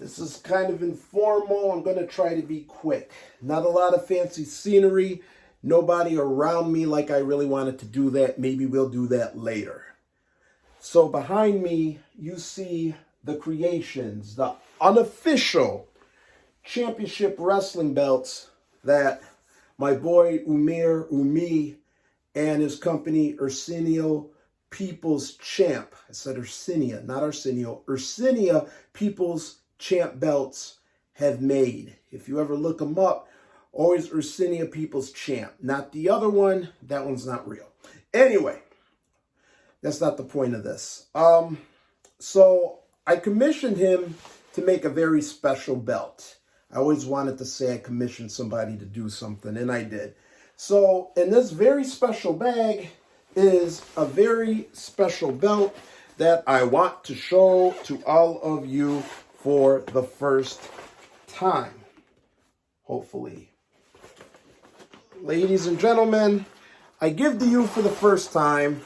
This is kind of informal. I'm going to try to be quick. Not a lot of fancy scenery. Nobody around me like I really wanted to do that. Maybe we'll do that later. So behind me, you see the creations, the unofficial championship wrestling belts that my boy Umair, and his company Ursinia People's Champ. I said Ursinia, not Arsenio. Ursinia People's Champ belts have made. If you ever look them up, always Ursinia People's Champ. Not the other one. That one's not real. Anyway, that's not the point of this. So I commissioned him to make a very special belt. I always wanted to say I commissioned somebody to do something, and I did. So in this very special bag is a very special belt that I want to show to all of you for the first time, hopefully. Ladies and gentlemen, I give to you for the first time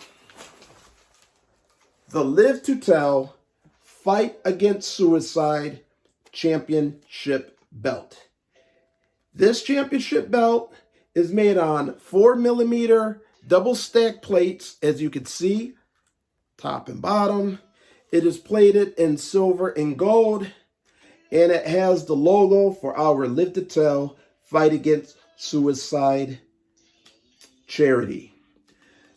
the Live to Tell Fight Against Suicide Championship Belt. This championship belt is made on 4mm double stack plates, as you can see, top and bottom. It is plated in silver and gold, and it has the logo for our Live to Tell Fight Against Suicide charity.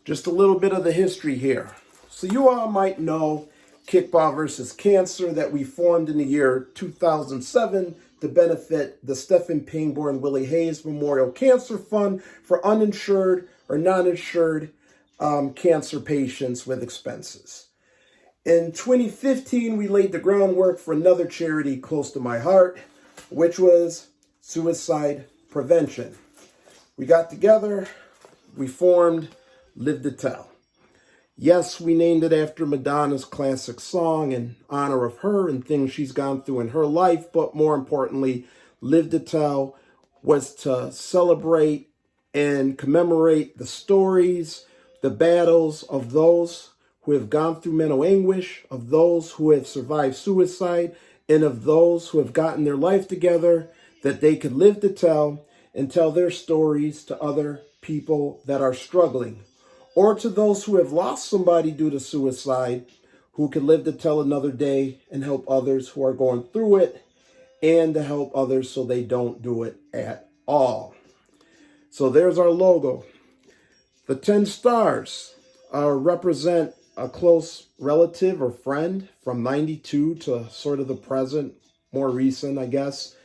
Just a little bit of the history here. So you all might know Kickball versus Cancer that we formed in the year 2007 to benefit the Stephen Pangborn Willie Hayes Memorial Cancer Fund for uninsured or non-insured cancer patients with expenses. In 2015, we laid the groundwork for another charity close to my heart, which was suicide prevention. We got together, we formed Live to Tell. Yes, we named it after Madonna's classic song in honor of her and things she's gone through in her life, but more importantly, Live to Tell was to celebrate and commemorate the stories, the battles of those who have gone through mental anguish, of those who have survived suicide, and of those who have gotten their life together, that they could live to tell and tell their stories to other people that are struggling, or to those who have lost somebody due to suicide, who can live to tell another day and help others who are going through it, and to help others so they don't do it at all. So there's our logo. The 10 stars represent a close relative or friend from 92 to sort of the present, more recent, I guess,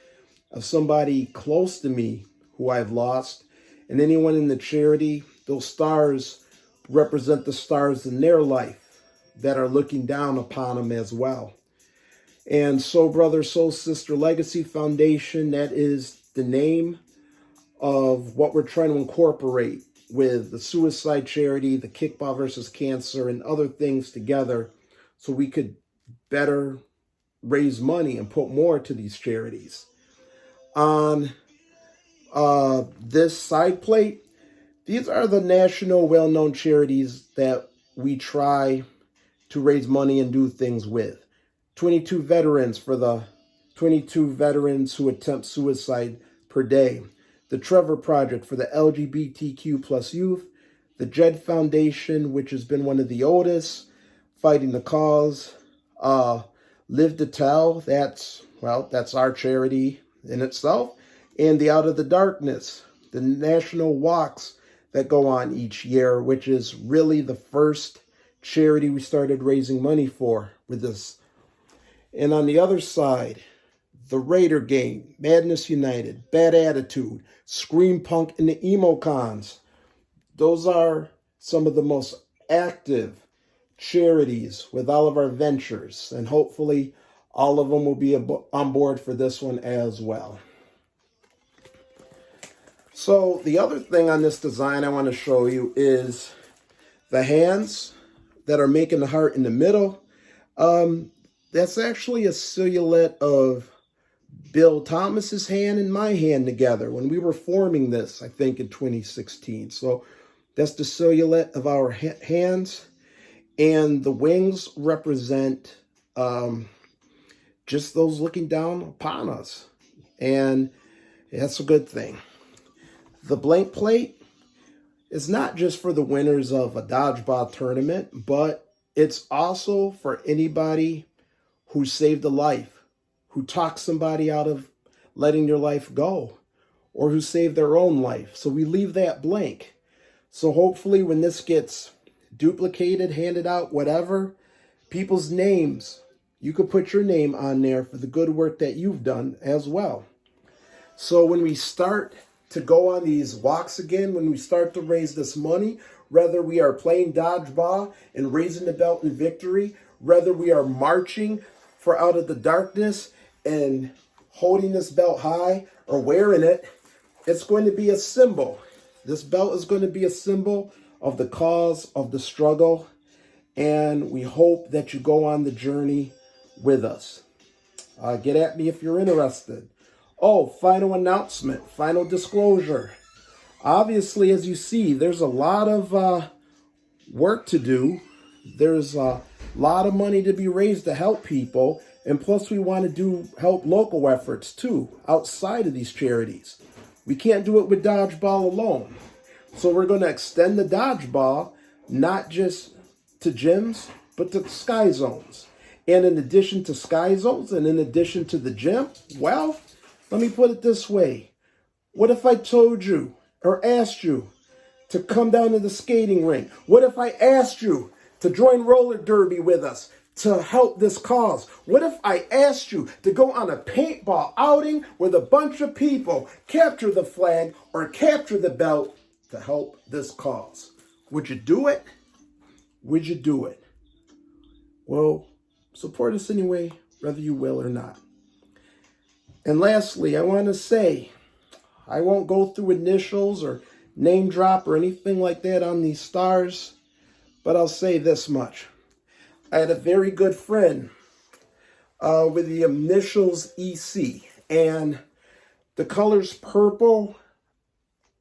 of somebody close to me who I've lost. And anyone in the charity, those stars represent the stars in their life that are looking down upon them as well. And Soul Brother, Soul Sister Legacy Foundation, that is the name of what we're trying to incorporate with the suicide charity, the Kickball versus Cancer, and other things together so we could better raise money and put more to these charities. On this side plate, these are the national well-known charities that we try to raise money and do things with. 22 veterans for the 22 veterans who attempt suicide per day. The Trevor Project for the LGBTQ plus youth. The Jed Foundation, which has been one of the oldest, fighting the cause. Live to Tell, that's our charity in itself. And the Out of the Darkness, the national walks that go on each year, which is really the first charity we started raising money for with this. And on the other side, the Raider Gang, Madness United, Bad Attitude, Scream Punk, and the Emo Cons. Those are some of the most active charities with all of our ventures, and hopefully all of them will be on board for this one as well. So the other thing on this design I want to show you is the hands that are making the heart in the middle. That's actually a silhouette of Bill Thomas's hand and my hand together when we were forming this, I think in 2016. So that's the silhouette of our hands. And the wings represent just those looking down upon us. And that's a good thing. The blank plate is not just for the winners of a dodgeball tournament, but it's also for anybody who saved a life, who talked somebody out of letting their life go, or who saved their own life. So we leave that blank. So hopefully when this gets duplicated, handed out, whatever, people's names, you could put your name on there for the good work that you've done as well. So when we start to go on these walks again, when we start to raise this money, whether we are playing dodgeball and raising the belt in victory, whether we are marching for out of the darkness and holding this belt high or wearing it, it's going to be a symbol. This belt is going to be a symbol of the cause, of the struggle, and we hope that you go on the journey with us. Get at me if you're interested. Oh, final announcement, final disclosure. Obviously, as you see, there's a lot of work to do. There's a lot of money to be raised to help people. And plus, we want to help local efforts, too, outside of these charities. We can't do it with dodgeball alone. So we're going to extend the dodgeball, not just to gyms, but to Sky Zones. And in addition to Sky Zones and in addition to the gym, well, let me put it this way. What if I told you or asked you to come down to the skating rink? What if I asked you to join roller derby with us to help this cause? What if I asked you to go on a paintball outing with a bunch of people, capture the flag or capture the belt to help this cause? Would you do it? Would you do it? Well, support us anyway, whether you will or not. And lastly, I want to say, I won't go through initials or name drop or anything like that on these stars, but I'll say this much. I had a very good friend with the initials EC, and the colors purple,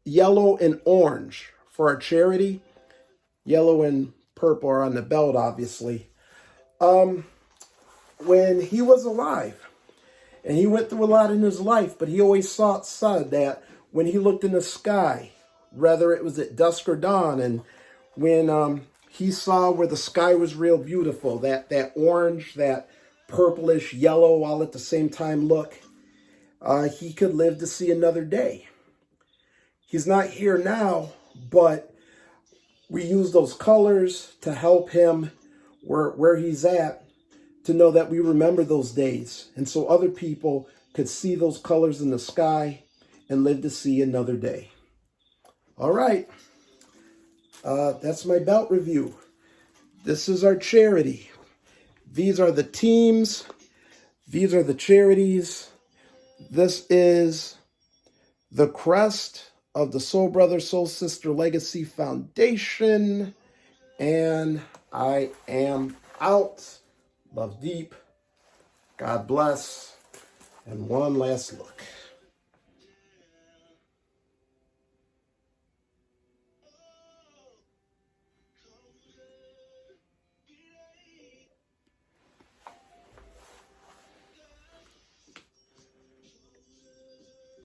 yellow, and orange for our charity. Yellow and purple are on the belt, obviously. When he was alive, and he went through a lot in his life, but he always said that when he looked in the sky, whether it was at dusk or dawn, and when he saw where the sky was real beautiful, that orange, that purplish yellow all at the same time look, he could live to see another day. He's not here now, but we use those colors to help him where he's at, to know that we remember those days. And so other people could see those colors in the sky and live to see another day. All right. That's my belt review. This is our charity. These are the teams. These are the charities. This is the crest of the Soul Brother, Soul Sister Legacy Foundation. And I am out. Love deep. God bless. And one last look.